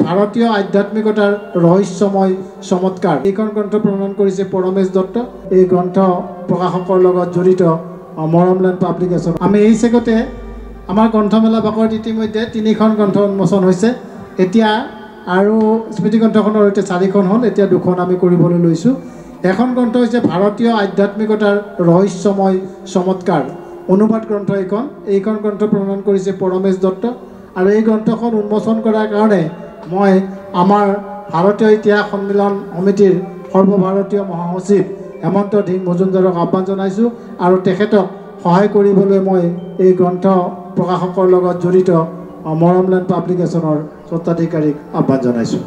ভাৰতীয় আধ্যাত্মিকতাৰ ৰহস্যময় চমৎকাৰ এইখন গ্ৰন্থ প্ৰণয়ন কৰিছে পৰমেশ দত্ত। এই গ্ৰন্থ প্ৰকাশকৰ লগত জড়িত মৰমলেণ্ড পাব্লিকেশ্যন। আমি এই চেগতে আমাৰ গ্ৰন্থমেলা বাকৰিত ইতিমধ্যে 3খন গ্ৰন্থ উন্মোচন হৈছে। এতিয়া আৰু স্মৃতি গ্ৰন্থখনৰ সৈতে 4খন হ'ল, এতিয়া 2খন আমি কৰিবলৈ লৈছোঁ। এখন গ্ৰন্থ হৈছে ভাৰতীয় আধ্যাত্মিকতাৰ ৰহস্যময় চমৎকাৰ অনুবাদ গ্ৰন্থ। এইখন গ্ৰন্থ প্ৰণয়ন কৰিছে পৰমেশ দত্ত। আৰু এই গ্ৰন্থখন উন্মোচন কৰাৰ কাৰণে মই আমাৰ ভাৰতীয় ইতিহাস সন্মিলন সমিতিৰ সৰ্বভাৰতীয় মহাসচিব হেমন্ত ধিং মজুমদাৰক আহ্বান জনাইছোঁ। আৰু তেখেতক সহায় কৰিবলৈ মই এই গ্ৰন্থ প্ৰকাশকৰ লগত জড়িত মৰমলেণ্ড পাব্লিকেশ্যনৰ স্বত্বাধিকাৰীক আহ্বান জনাইছোঁ।